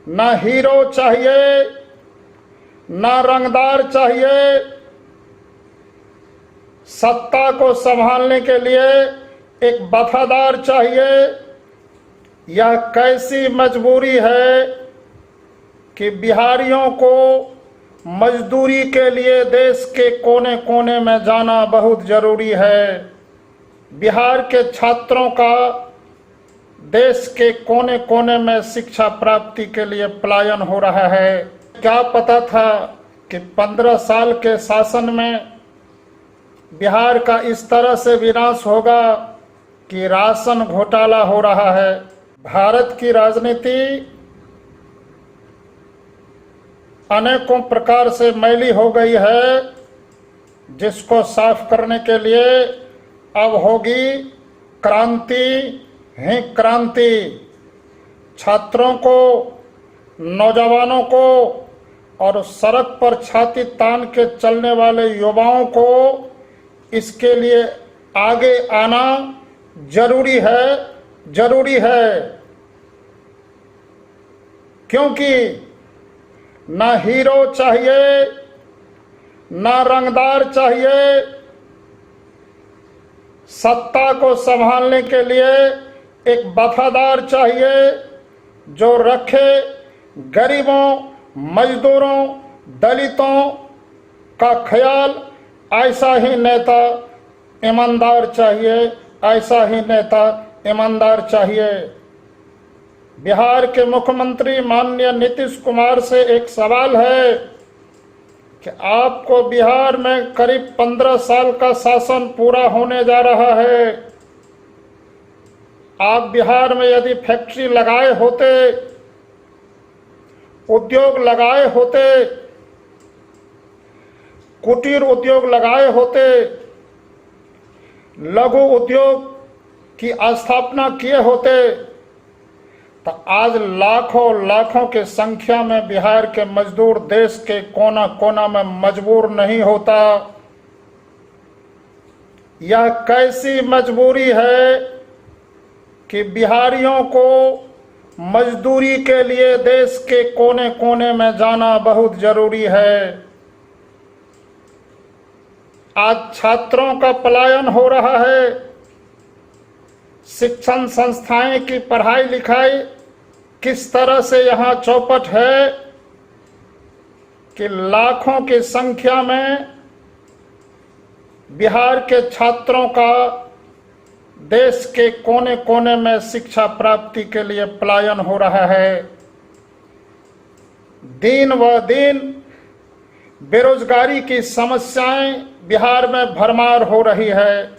ना हीरो चाहिए, ना रंगदार चाहिए। सत्ता को संभालने के लिए एक वफादार चाहिए। यह कैसी मजबूरी है कि बिहारियों को मजदूरी के लिए देश के कोने कोने में जाना बहुत जरूरी है। बिहार के छात्रों का देश के कोने कोने में शिक्षा प्राप्ति के लिए पलायन हो रहा है। क्या पता था कि 15 साल के शासन में बिहार का इस तरह से विनाश होगा कि राशन घोटाला हो रहा है। भारत की राजनीति अनेकों प्रकार से मैली हो गई है, जिसको साफ करने के लिए अब होगी क्रांति ही क्रांति। छात्रों को, नौजवानों को और सड़क पर छाती तान के चलने वाले युवाओं को इसके लिए आगे आना जरूरी है, क्योंकि ना हीरो चाहिए, ना रंगदार चाहिए। सत्ता को संभालने के लिए एक वफादार चाहिए जो रखे गरीबों, मजदूरों, दलितों का ख्याल। ऐसा ही नेता ईमानदार चाहिए, ऐसा ही नेता ईमानदार चाहिए। बिहार के मुख्यमंत्री माननीय नीतीश कुमार से एक सवाल है कि आपको बिहार में करीब 15 साल का शासन पूरा होने जा रहा है। आप बिहार में यदि फैक्ट्री लगाए होते, उद्योग लगाए होते, कुटीर उद्योग लगाए होते, लघु उद्योग की स्थापना किए होते, तो आज लाखों लाखों की संख्या में बिहार के मजदूर देश के कोना कोना में मजबूर नहीं होता। यह कैसी मजबूरी है कि बिहारियों को मजदूरी के लिए देश के कोने कोने में जाना बहुत जरूरी है। आज छात्रों का पलायन हो रहा है। शिक्षण संस्थाएं की पढ़ाई लिखाई किस तरह से यहाँ चौपट है कि लाखों की संख्या में बिहार के छात्रों का देश के कोने कोने में शिक्षा प्राप्ति के लिए पलायन हो रहा है। दिन व दिन बेरोजगारी की समस्याएं बिहार में भरमार हो रही है।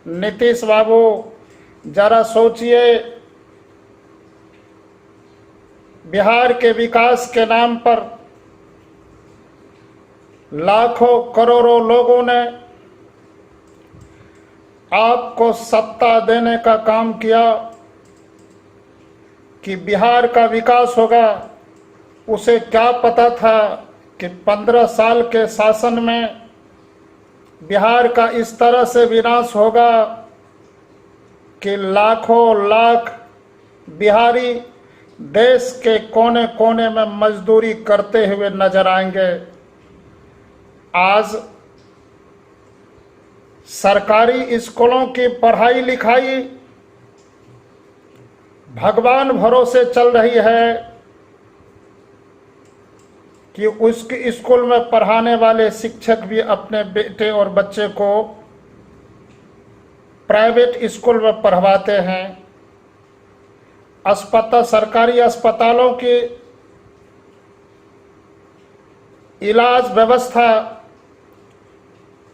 नीतीश बाबू, जरा सोचिए, बिहार के विकास के नाम पर लाखों करोड़ों लोगों ने आपको सत्ता देने का काम किया कि बिहार का विकास होगा। उसे क्या पता था कि 15 साल के शासन में बिहार का इस तरह से विनाश होगा कि लाखों लाख बिहारी देश के कोने कोने में मजदूरी करते हुए नजर आएंगे। आज सरकारी स्कूलों की पढ़ाई लिखाई भगवान भरोसे चल रही है कि उसके स्कूल में पढ़ाने वाले शिक्षक भी अपने बेटे और बच्चे को प्राइवेट स्कूल में पढ़वाते हैं। सरकारी अस्पतालों की इलाज व्यवस्था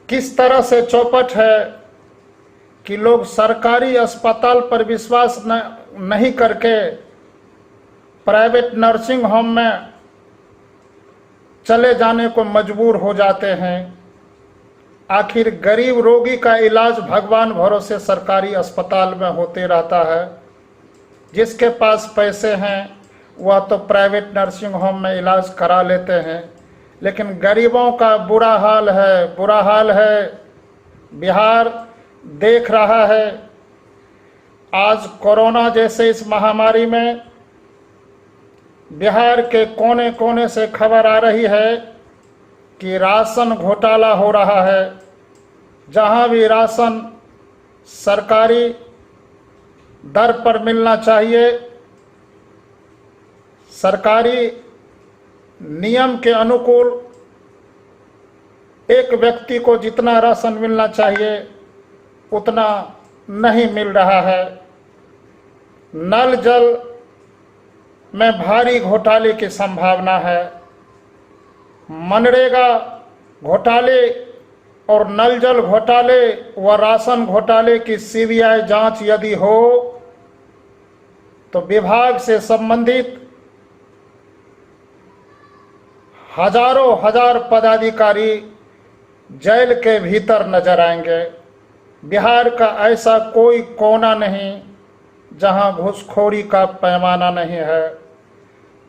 किस तरह से चौपट है कि लोग सरकारी अस्पताल पर विश्वास नहीं करके प्राइवेट नर्सिंग होम में चले जाने को मजबूर हो जाते हैं। आखिर गरीब रोगी का इलाज भगवान भरोसे सरकारी अस्पताल में होते रहता है। जिसके पास पैसे हैं वह तो प्राइवेट नर्सिंग होम में इलाज करा लेते हैं, लेकिन गरीबों का बुरा हाल है। बिहार देख रहा है, आज कोरोना जैसे इस महामारी में बिहार के कोने कोने से खबर आ रही है कि राशन घोटाला हो रहा है। जहां भी राशन सरकारी दर पर मिलना चाहिए, सरकारी नियम के अनुकूल एक व्यक्ति को जितना राशन मिलना चाहिए उतना नहीं मिल रहा है। नल जल में भारी घोटाले की संभावना है। मनरेगा घोटाले और नल जल घोटाले व राशन घोटाले की सीबीआई जांच यदि हो तो विभाग से संबंधित हजारों हजार पदाधिकारी जेल के भीतर नजर आएंगे। बिहार का ऐसा कोई कोना नहीं जहां घूसखोरी का पैमाना नहीं है।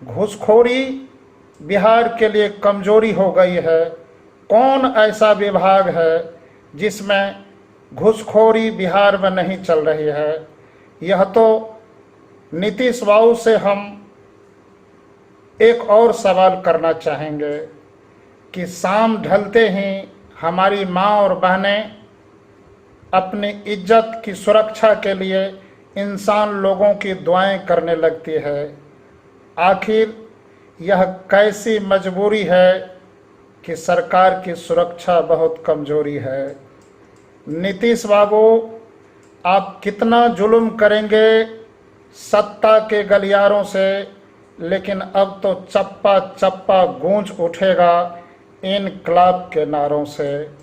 घूसखोरी बिहार के लिए कमजोरी हो गई है। कौन ऐसा विभाग है जिसमें घूसखोरी बिहार में नहीं चल रही है? यह तो नीतीश बाबू से हम एक और सवाल करना चाहेंगे कि शाम ढलते ही हमारी माँ और बहनें अपनी इज्जत की सुरक्षा के लिए इंसान लोगों की दुआएं करने लगती है। आखिर यह कैसी मजबूरी है कि सरकार की सुरक्षा बहुत कमजोरी है। नीतीश बाबू, आप कितना जुल्म करेंगे सत्ता के गलियारों से, लेकिन अब तो चप्पा चप्पा गूंज उठेगा इनकलाब के नारों से।